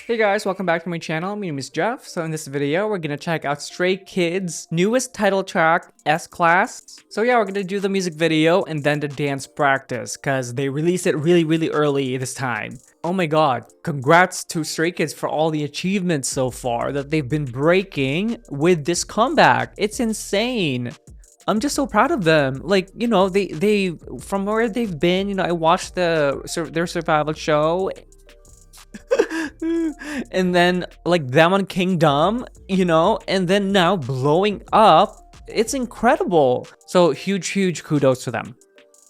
Hey guys, welcome back to my channel. My name is Jeff. So in this video, we're gonna check out Stray Kids' newest title track, S-Class. So yeah, we're gonna do the music video and then the dance practice, cause they released it really early this time. Oh my god, congrats to Stray Kids for all the achievements so far that they've been breaking with this comeback. It's insane. I'm just so proud of them. Like, you know, they from where they've been, you know, I watched their survival show and then like them on Kingdom, you know, and then now blowing up. It's incredible. So huge kudos to them.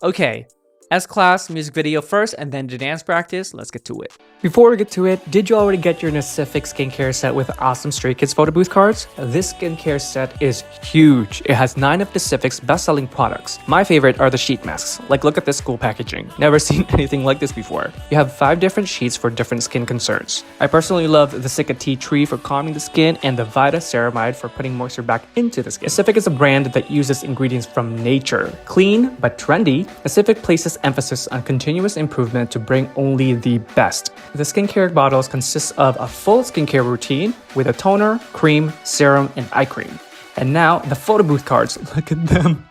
Okay, S-Class music video first and then the dance practice. Let's get to it. Before we get to it, did you already get your NACIFIC skincare set with awesome Stray Kids photo booth cards? This skincare set is huge. It has 9 of NACIFIC's best-selling products. My favorite are the sheet masks. Like, look at this cool packaging. Never seen anything like this before. You have 5 different sheets for different skin concerns. I personally love the Cica Tea Tree for calming the skin and the Vita Ceramide for putting moisture back into the skin. NACIFIC is a brand that uses ingredients from nature. Clean but trendy, NACIFIC places emphasis on continuous improvement to bring only the best. The skincare bottles consist of a full skincare routine with a toner, cream, serum, and eye cream. And now the photo booth cards. Look at them.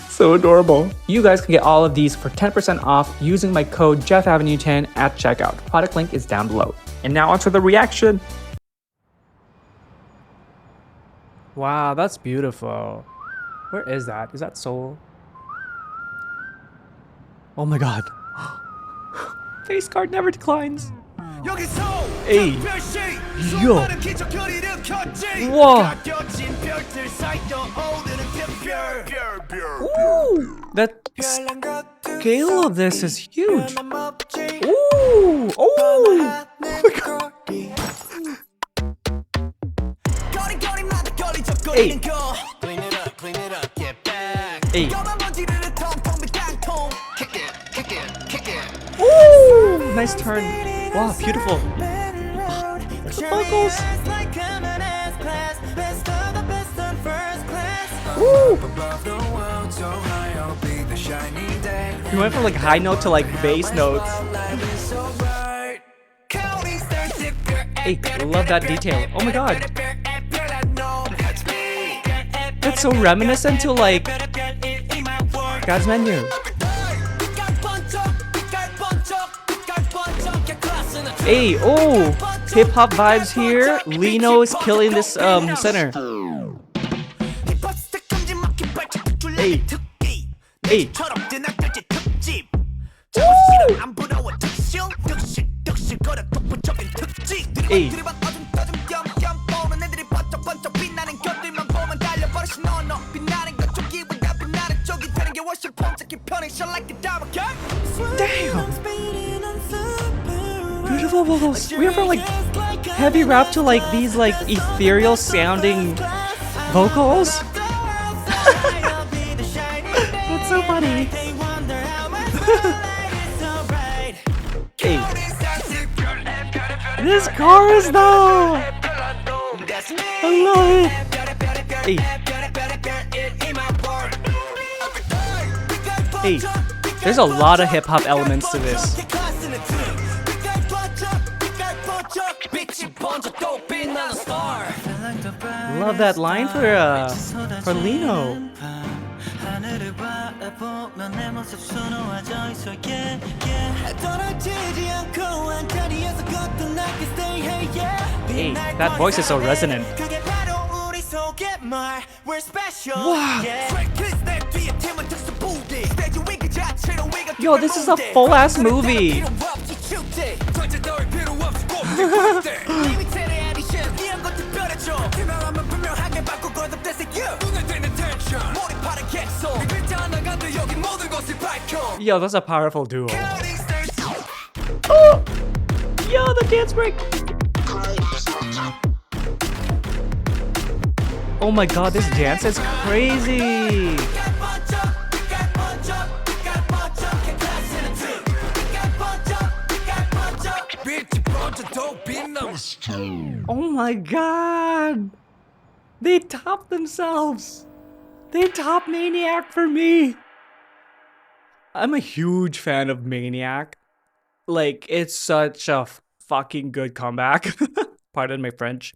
So adorable. You guys can get all of these for 10% off using my code JeffAvenue10 at checkout. Product link is down below. And now onto the reaction. Wow, that's beautiful. Where is that? Is that Seoul? Oh my god. Face card never declines. Hey. Yo. Wow. Ooh. That scale of this is huge. Ooh. Oh. My god. Hey. Hey. Ooh, nice turn. Wow, beautiful. The vocals. Ooh. You went from like high note to like bass notes. Hey, I love that detail. Oh my god. That's so reminiscent to like God's Menu. Hey, oh, hip hop vibes here. Lino is killing this center. Hey, hey. Hey. Damn. Beautiful vocals. We went from like heavy rap to like these like ethereal sounding vocals. That's so funny. Hey. This chorus though. I love it. Hey. Hey. There's a lot of hip hop elements to this. Love that line for Lino. Hey, that voice is so resonant. Wow. Yo, this is a full ass movie. Yo, that's a powerful duo. Oh! Yo, the dance break! Oh my god, this dance is crazy! Oh my god! They topped themselves! They topped Maniac for me! I'm a huge fan of Maniac. Like, it's such a fucking good comeback. Pardon my French.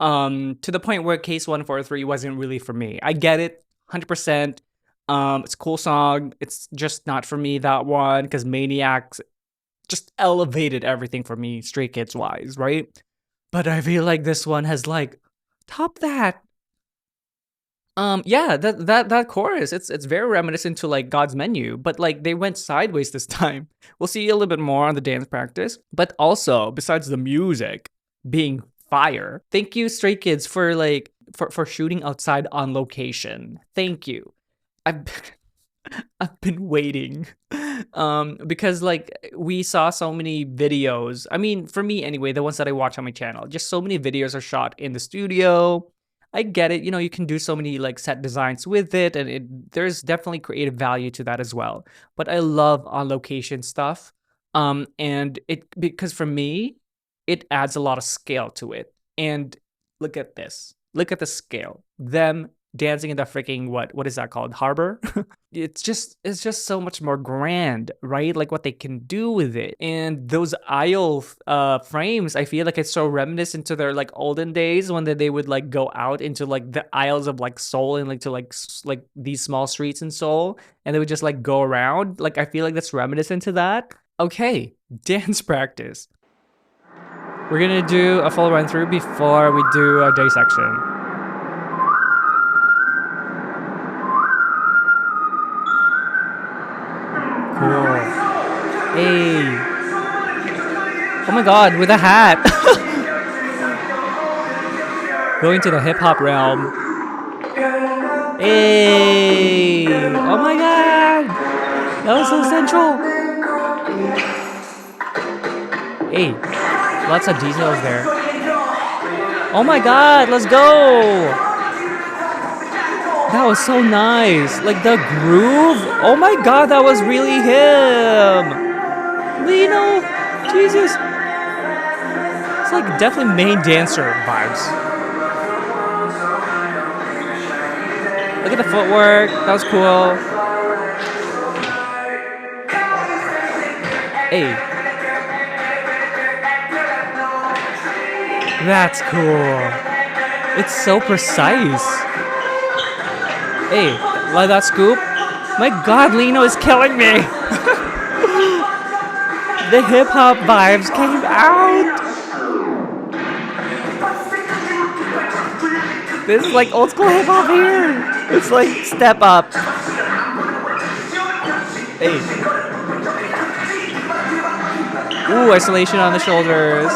To the point where Case 143 wasn't really for me. I get it, 100%. It's a cool song. It's just not for me, that one, because Maniacs just elevated everything for me, Stray Kids wise, right? But I feel like this one has like top that. Yeah, that chorus, it's very reminiscent to like God's Menu, but like they went sideways this time. We'll see a little bit more on the dance practice, but also besides the music being fire, thank you Stray Kids for like for shooting outside on location. Thank you. I've I've been waiting. Because like we saw so many videos. I mean, for me anyway, the ones that I watch on my channel, just so many videos are shot in the studio. I get it, you can do so many like set designs with it, and there's definitely creative value to that as well. But I love on location stuff. And it because for me, it adds a lot of scale to it. And look at this. Look at the scale. Them dancing in the freaking what is that called? Harbor? It's just so much more grand, right? Like what they can do with it. And those aisle frames, I feel like it's so reminiscent to their like olden days when they would like go out into like the aisles of like Seoul and like to like these small streets in Seoul, and they would just like go around. Like I feel like that's reminiscent to that. Okay, dance practice. We're gonna do a full run through before we do a dissection. Cool. Hey. Oh my god, with a hat. Going to the hip hop realm. Hey. Oh my god. That was so central. Hey. Lots of details there. Oh my god, let's go. That was so nice. Like the groove. Oh my god, that was really him. Lino. Jesus. It's like definitely main dancer vibes. Look at the footwork. That was cool. Hey. That's cool. It's so precise. Hey, like that scoop? My god, Lino is killing me! The hip-hop vibes came out! This is like old school hip-hop here! It's like step up. Hey. Ooh, isolation on the shoulders.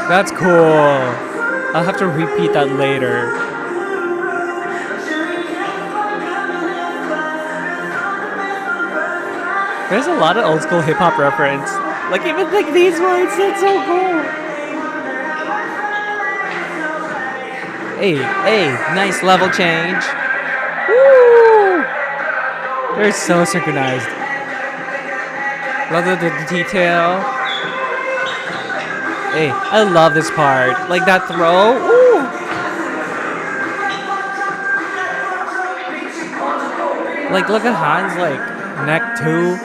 That's cool. I'll have to repeat that later. There's a lot of old school hip hop reference. Like even like these ones, that's so cool. Hey, nice level change. Woo! They're so synchronized. Love the detail. Hey, I love this part. Like that throw. Ooh. Like look at Han's like neck too.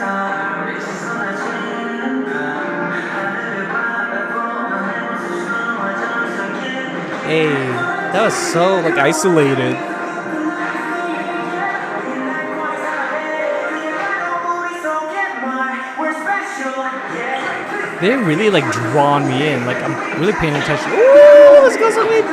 Hey, that was so like isolated. They really like drawn me in. Like I'm really paying attention. Ooh, let's go something.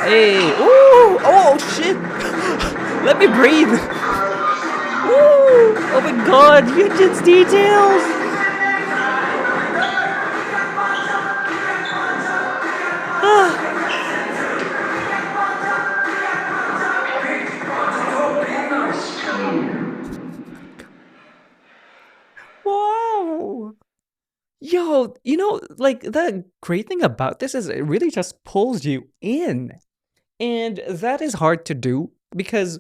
Hey, ooh, oh shit. Let me breathe. Ooh, oh my god, Yunjin's details. Wow. Yo, like the great thing about this is it really just pulls you in. And that is hard to do because,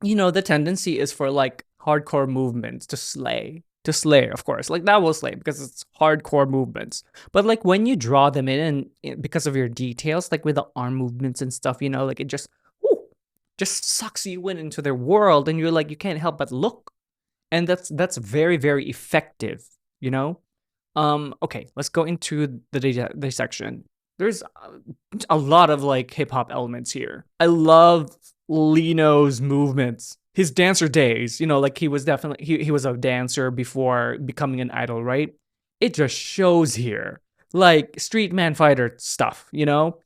the tendency is for like hardcore movements to slay, of course. Like that will slay because it's hardcore movements. But like when you draw them in and because of your details, like with the arm movements and stuff, you know, like it just sucks you in into their world, and you're like, you can't help but look. And that's very, very effective, you know? Okay, let's go into the dissection. There's a lot of like hip hop elements here. I love Lino's movements. His dancer days, you know, like he was definitely he was a dancer before becoming an idol, right? It just shows here. Like street man fighter stuff, you know?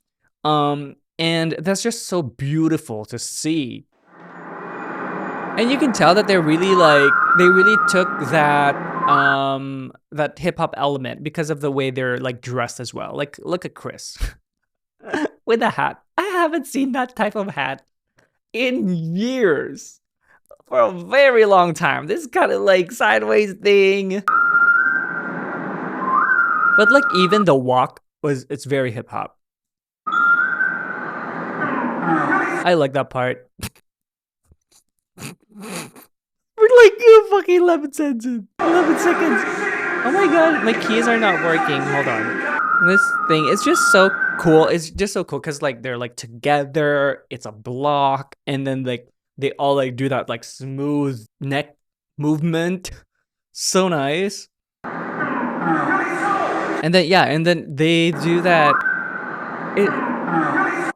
And that's just so beautiful to see. And you can tell that they really took that that hip hop element because of the way they're like dressed as well. Like look at Chris with a hat. I haven't seen that type of hat in years. For a very long time. This kind of like sideways thing. But like even the walk it's very hip hop. I like that part. We're like fucking 11 seconds. Oh my god, my keys are not working. Hold on. This thing, it's just so cool. It's just so cool because like they're like together. It's a block, and then like they all like do that like smooth neck movement. So nice. And then they do that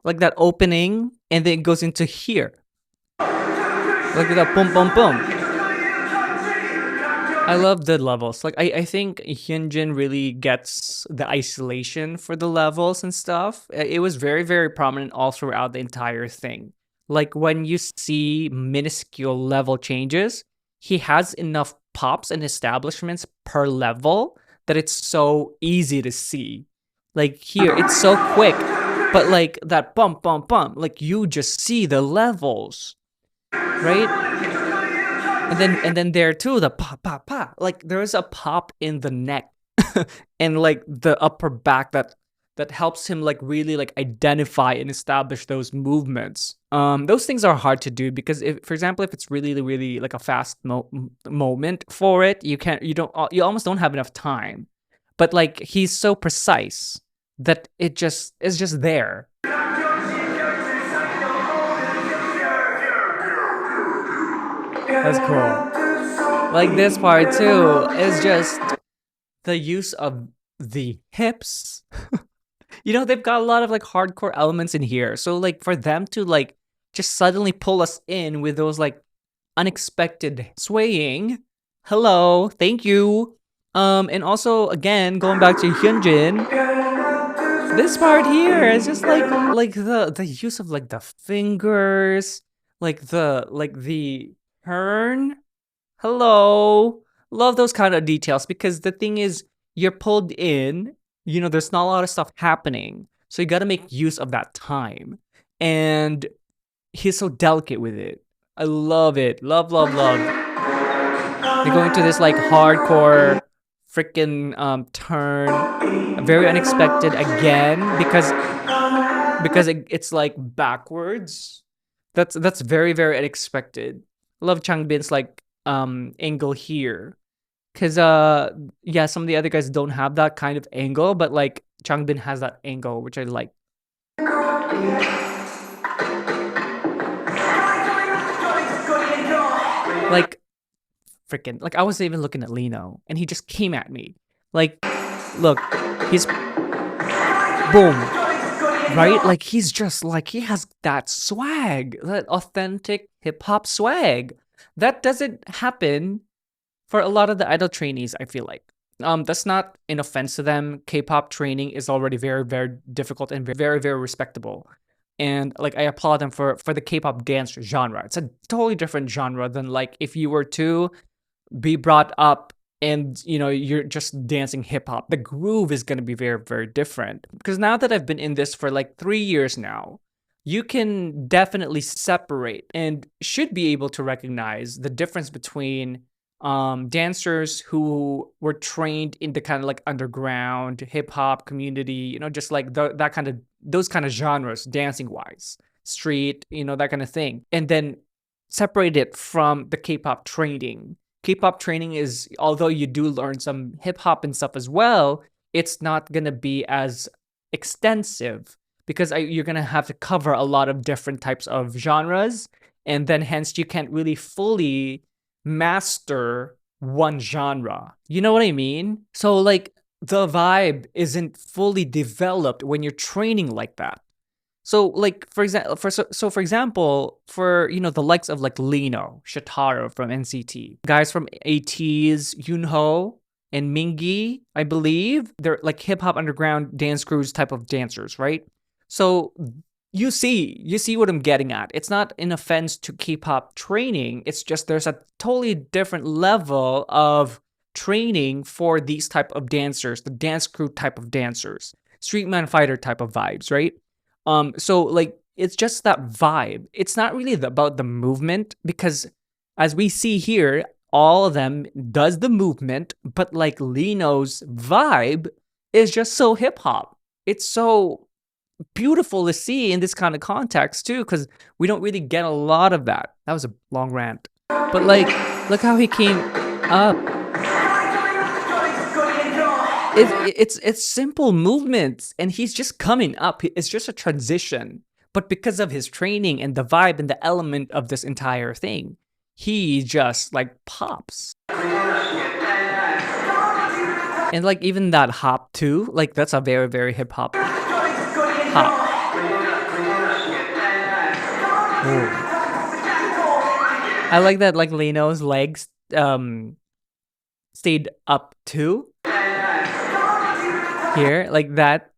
like that opening, and then it goes into here. Like that boom boom boom. I love the levels. Like I think Hyunjin really gets the isolation for the levels and stuff. It was very, very prominent all throughout the entire thing. Like when you see minuscule level changes, he has enough pops and establishments per level that it's so easy to see. Like here, it's so quick, but like that bump, bump, bump, like you just see the levels, right? And then there too, the pop, pop, pop. Like there's a pop in the neck and like the upper back that helps him like really like identify and establish those movements. Those things are hard to do because if, for example, if it's really, really like a fast moment for it, you almost don't have enough time. But like he's so precise that it's just there. That's cool. Like this part too is just the use of the hips. You know, they've got a lot of like hardcore elements in here. So like for them to like just suddenly pull us in with those like unexpected swaying. Hello, thank you. And also again, going back to Hyunjin, this part here is just like the use of like the fingers, like the turn. Hello. Love those kind of details because the thing is you're pulled in, you know, there's not a lot of stuff happening. So you got to make use of that time. And he's so delicate with it. I love it. Love, love, love. They're going to this like hardcore freaking turn. Very unexpected again because it's like backwards. That's very, very unexpected. I love Changbin's like angle here. Cause yeah, some of the other guys don't have that kind of angle, but like Changbin has that angle, which I like. Like freaking like I was even looking at Lino and he just came at me. Like, look, he's boom. Right? Like he's just like he has that swag, that authentic hip-hop swag. That doesn't happen for a lot of the idol trainees, I feel like. That's not an offense to them. K-pop training is already very, very difficult and very, very respectable. And like I applaud them for the K-pop dance genre. It's a totally different genre than like if you were to be brought up and you know you're just dancing hip hop. The groove is going to be very, very different. Because now that I've been in this for like 3 years now, you can definitely separate and should be able to recognize the difference between dancers who were trained in the kind of like underground hip hop community, you know, just like those kind of genres, dancing wise, street, you know, that kind of thing. And then separate it from the K-pop training. K-pop training is, although you do learn some hip-hop and stuff as well, it's not gonna be as extensive because you're gonna have to cover a lot of different types of genres, and then hence you can't really fully master one genre. You know what I mean? So like the vibe isn't fully developed when you're training like that. So like for example, for example, for the likes of like Lino, Shotaro from NCT, guys from ATEEZ, Yoonho, and Mingi, I believe they're like hip hop underground dance crews type of dancers, right? So you see what I'm getting at. It's not an offense to K-pop training. It's just there's a totally different level of training for these type of dancers, the dance crew type of dancers, street man fighter type of vibes, right? So like it's just that vibe. It's not really about the movement because as we see here, all of them does the movement, but like Lino's vibe is just so hip hop. It's so beautiful to see in this kind of context too, because we don't really get a lot of that. That was a long rant. But like, look how he came up. It's simple movements, and he's just coming up. It's just a transition. But because of his training and the vibe and the element of this entire thing, he just like pops. And like even that hop too, like that's a very, very hip hop hop. Ooh. I like that like Lino's legs stayed up too. Here, like that,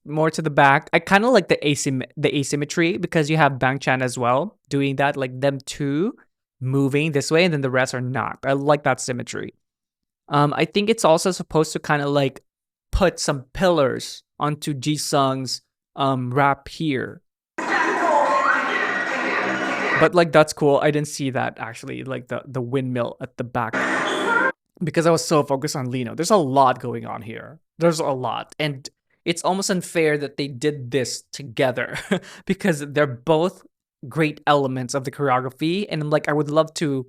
more to the back. I kind of like the asymmetry because you have Bang Chan as well doing that, like them two moving this way, and then the rest are not. I like that symmetry. I think it's also supposed to kind of like put some pillars onto Jisung's rap here. But like that's cool. I didn't see that actually, like the windmill at the back, because I was so focused on Lino. There's a lot going on here. There's a lot. And it's almost unfair that they did this together because they're both great elements of the choreography. And like, I would love to,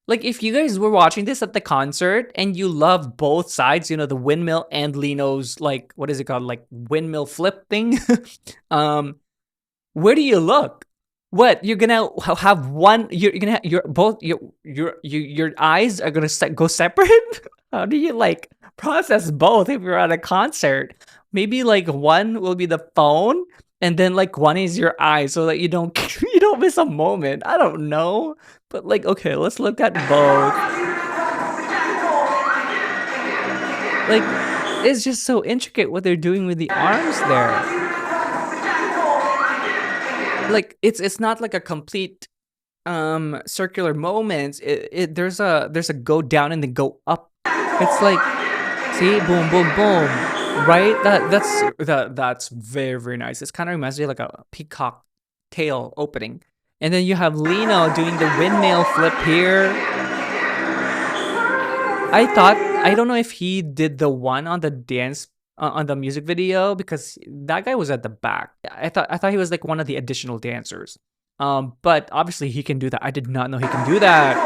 like, if you guys were watching this at the concert and you love both sides, the windmill and Lino's, like, what is it called? Like windmill flip thing. Where do you look? What, you're gonna have one? You're gonna have, your eyes are gonna go separate. How do you like process both if you're at a concert? Maybe like one will be the phone, and then like one is your eyes, so that you don't miss a moment. I don't know, but like okay, let's look at both. Like it's just so intricate what they're doing with the arms there. Like it's not like a complete circular moment. There's a go down and then go up. It's like, see, boom boom boom, right? That's very, very nice. It kind of reminds me of like a peacock tail opening. And then you have Lino doing the windmill flip here. I don't know if he did the one on the dance on the music video, because that guy was at the back. I thought he was like one of the additional dancers. But obviously he can do that. I did not know he can do that.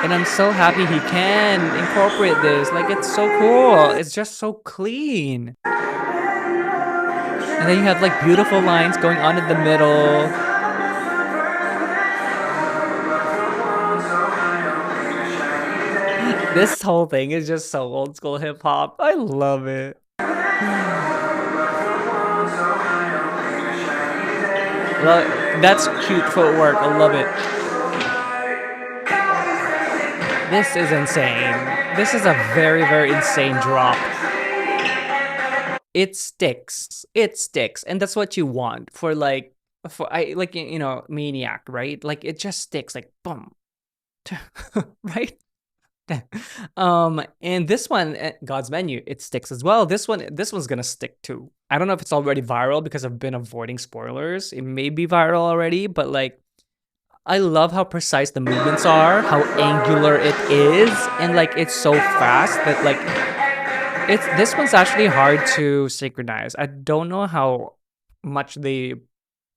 And I'm so happy he can incorporate this. Like, it's so cool. It's just so clean. And then you have like beautiful lines going on in the middle. This whole thing is just so old school hip hop. I love it. Well, that's cute footwork. I love it. This is insane. This is a very, very insane drop. It sticks. It sticks. And that's what you want for like, Maniac, right? Like it just sticks, like boom. Right? And this one, God's Menu, it sticks as well. This one's gonna stick too. I don't know if it's already viral because I've been avoiding spoilers. It may be viral already, but like, I love how precise the movements are, how angular it is, and like it's so fast that like this one's actually hard to synchronize. I don't know how much they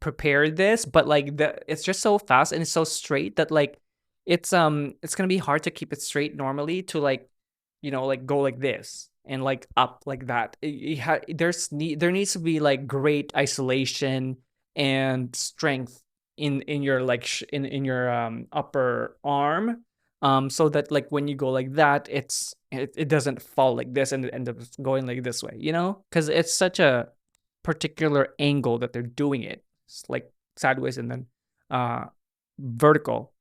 prepared this, but like it's just so fast and it's so straight that like it's gonna be hard to keep it straight normally to like, like go like this and like up like that. There needs to be like great isolation and strength in your like in your upper arm, so that like when you go like that, it doesn't fall like this and it ends up going like this way, because it's such a particular angle that they're doing it. It's like sideways and then vertical.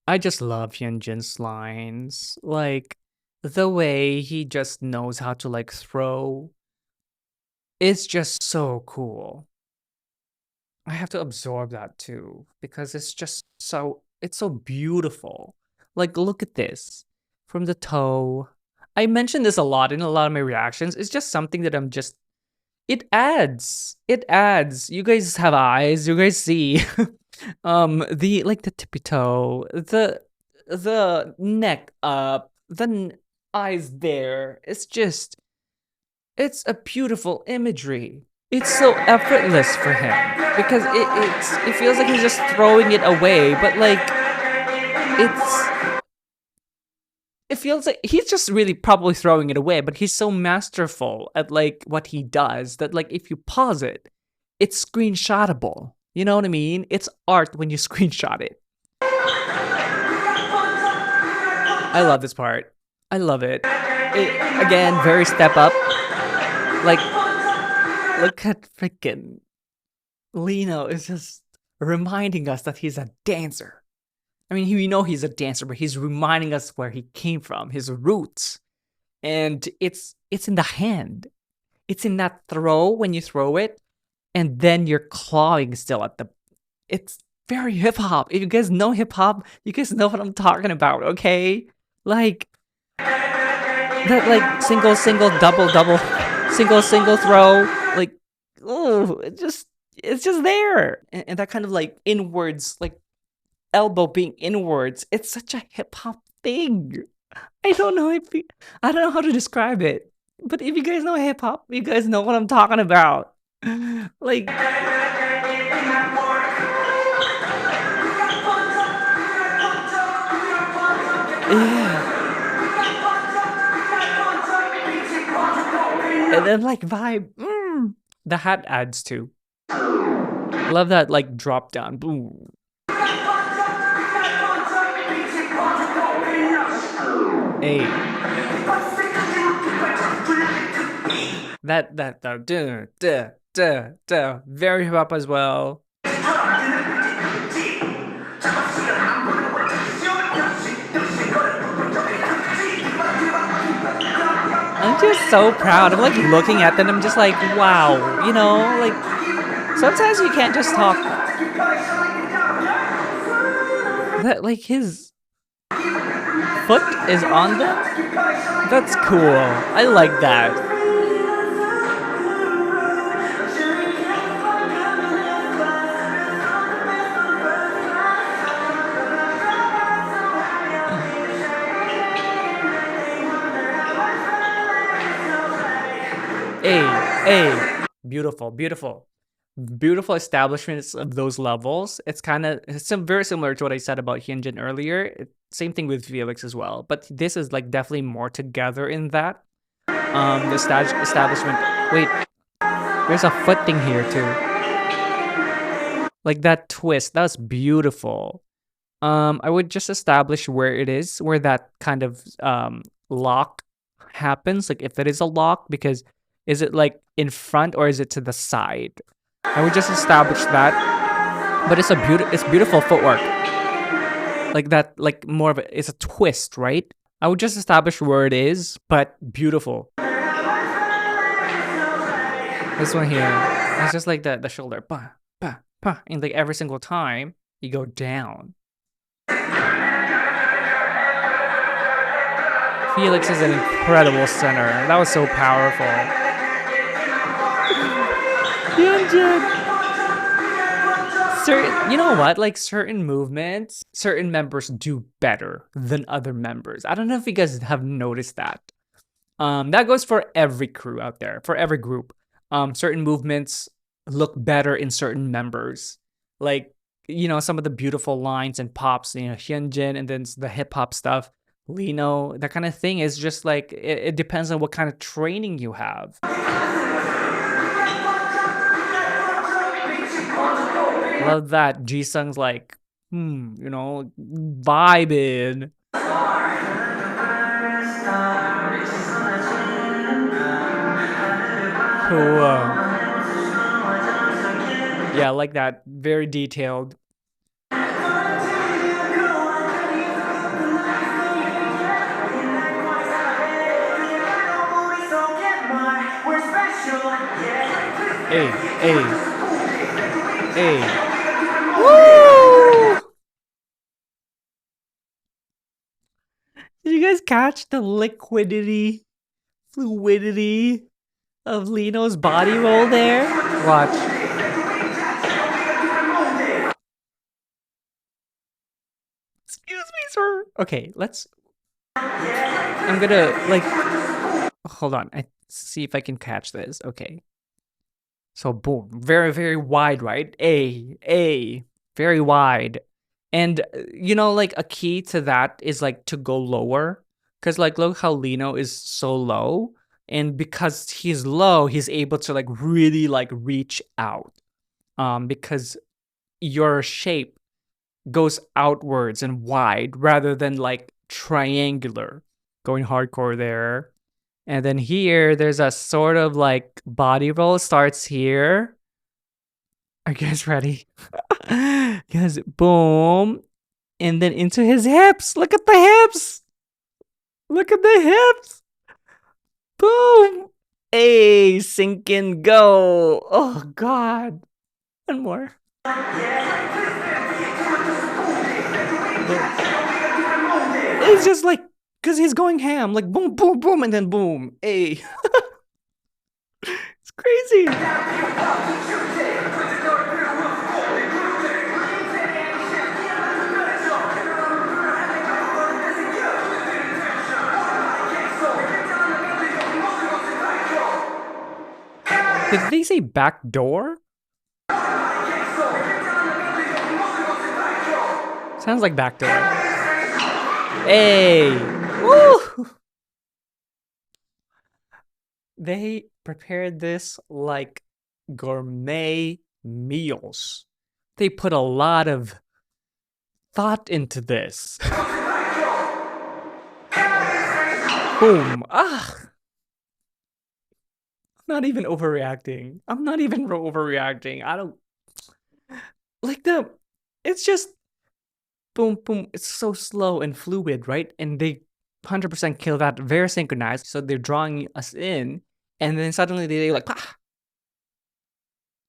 I just love Hyunjin's lines. Like the way he just knows how to like throw. It's just so cool. I have to absorb that too because it's so beautiful. Like look at this from the toe. I mentioned this a lot in a lot of my reactions. It's just something that it adds. It adds. You guys have eyes. You guys see. The tippy toe, the neck up, eyes there. It's a beautiful imagery. It's so effortless for him because it feels like he's just throwing it away, but like it feels like he's just really probably throwing it away, but he's so masterful at like what he does that like if you pause it, it's screenshotable. You know what I mean? It's art when you screenshot it. I love this part. I love it. Again, very step up. Like, look at freaking Lino is just reminding us that he's a dancer. I mean, we know he's a dancer, but he's reminding us where he came from, his roots. And it's in the hand. It's in that throw when you throw it, and then you're clawing still at the... It's very hip-hop. If you guys know hip-hop, you guys know what I'm talking about, okay? Like, that like single, double, single throw. Like, oh, it's just there. And that kind of like inwards, like elbow being inwards. It's such a hip-hop thing. I don't know how to describe it. But if you guys know hip-hop, you guys know what I'm talking about. Like, yeah. And then like vibe, the hat adds too. Love that like drop down, boom. Hey, that very hip hop as well. I'm just so proud. I'm like looking at them. I'm just like, wow, like sometimes you can't just talk. That like his foot is on them. That's cool. I like that. Hey, beautiful establishments of those levels. It's very similar to what I said about Hyunjin earlier. Same thing with Felix as well, but this is like definitely more together in that. The establishment. Wait, there's a foot thing here too. Like that twist, that's beautiful. I would just establish where it is, where that kind of lock happens. Like if it is a lock, because is it like in front or is it to the side? I would just establish that. But it's beautiful footwork. Like that, like more of it's a twist, right? I would just establish where it is, but beautiful. This one here, it's just like the shoulder, bah, bah, bah, and like every single time you go down. Felix is an incredible center. That was so powerful. You know what? Like certain movements, certain members do better than other members. I don't know if you guys have noticed that. That goes for every crew out there, for every group. certain movements look better in certain members. Like, some of the beautiful lines and pops, Hyunjin, and then the hip hop stuff, Lino, that kind of thing is just like, it depends on what kind of training you have. Love that Jisung's like, vibing. Cool. Yeah, I like that. Very detailed. Hey, hey, hey. Woo! Did you guys catch the fluidity of Lino's body roll there? Watch. Excuse me, sir. Okay, I'm gonna, hold on. I see if I can catch this. Okay. So boom, very, very wide, right? Very wide. And a key to that is to go lower. Cause look how Lino is so low. And because he's low, he's able to really reach out. Because your shape goes outwards and wide rather than triangular. Going hardcore there. And then here, there's a sort of body roll starts here. Are you guys ready? Yes, boom. And then into his hips. Look at the hips. Look at the hips. Boom. Hey, sink and go. Oh, God. One more. It's just because he's going ham, boom, boom, boom, and then boom. Hey. It's crazy. Did they say back door? Sounds like back door. Hey. Woo! They prepared this like gourmet meals. They put a lot of thought into this. Boom. Ah. I'm not even overreacting. I don't it's just boom, boom. It's so slow and fluid, right? And they 100% kill that, very synchronized. So they're drawing us in, and then suddenly they like, pah!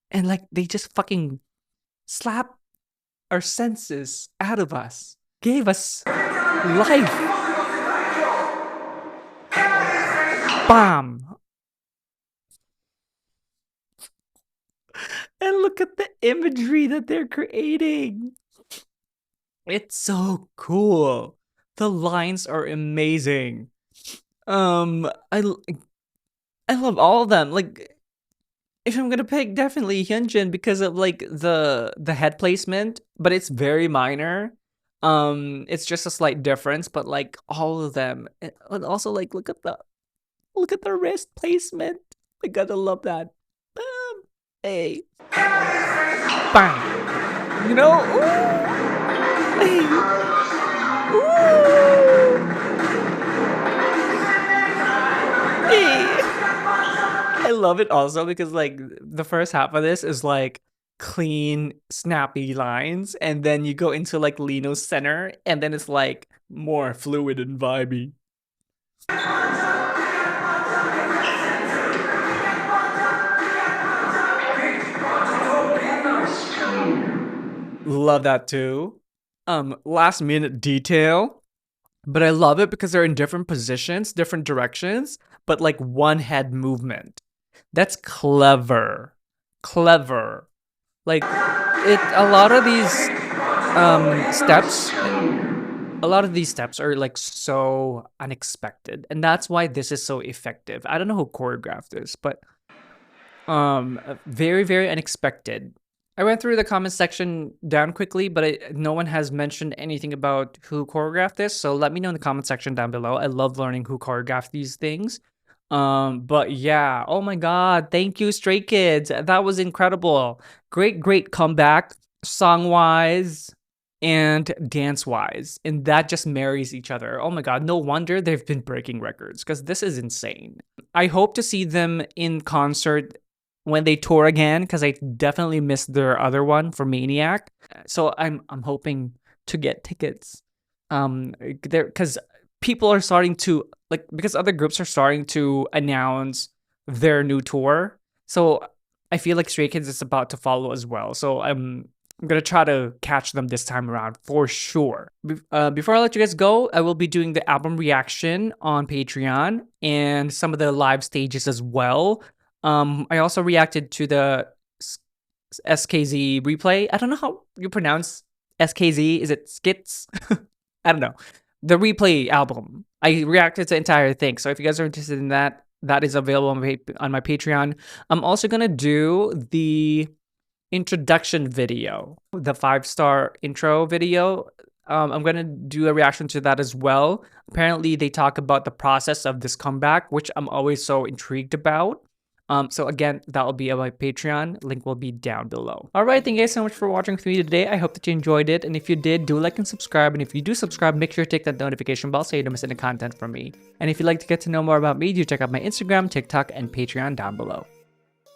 And they just fucking slap our senses out of us, gave us life. Bam! And look at the imagery that they're creating. It's so cool. The lines are amazing. I love all of them. If I'm gonna pick, definitely Hyunjin because of the head placement, but it's very minor. It's just a slight difference, but all of them, and also look at the wrist placement. I gotta love that. Hey, bang! Ooh. Hey. Ooh. Hey. I love it also because the first half of this is clean, snappy lines, and then you go into Lino's center, and then it's more fluid and vibey. Love that too. Last minute detail, but I love it because they're in different positions, different directions, but one head movement. That's clever. A lot of these steps are so unexpected, and that's why this is so effective. I don't know who choreographed this, but Very, very unexpected. I went through the comment section down quickly, but no one has mentioned anything about who choreographed this. So let me know in the comment section down below. I love learning who choreographed these things. But yeah, oh my God, thank you, Stray Kids. That was incredible. Great comeback, song-wise and dance-wise. And that just marries each other. Oh my God, no wonder they've been breaking records because this is insane. I hope to see them in concert when they tour again, because I definitely missed their other one for Maniac. So I'm hoping to get tickets. There, because people are starting to because other groups are starting to announce their new tour. So I feel like Stray Kids is about to follow as well. So I'm gonna try to catch them this time around for sure. Before I let you guys go, I will be doing the album reaction on Patreon and some of the live stages as well. I also reacted to the SKZ replay. I don't know how you pronounce SKZ. Is it Skits? I don't know. The replay album. I reacted to the entire thing. So if you guys are interested in that, that is available on my Patreon. I'm also gonna do the introduction video, the 5-star intro video. I'm gonna do a reaction to that as well. Apparently, they talk about the process of this comeback, which I'm always so intrigued about. So again, that will be on my Patreon. Link will be down below. All right, thank you guys so much for watching with me today. I hope that you enjoyed it. And if you did, do like and subscribe. And if you do subscribe, make sure to tick that notification bell so you don't miss any content from me. And if you'd like to get to know more about me, do check out my Instagram, TikTok, and Patreon down below.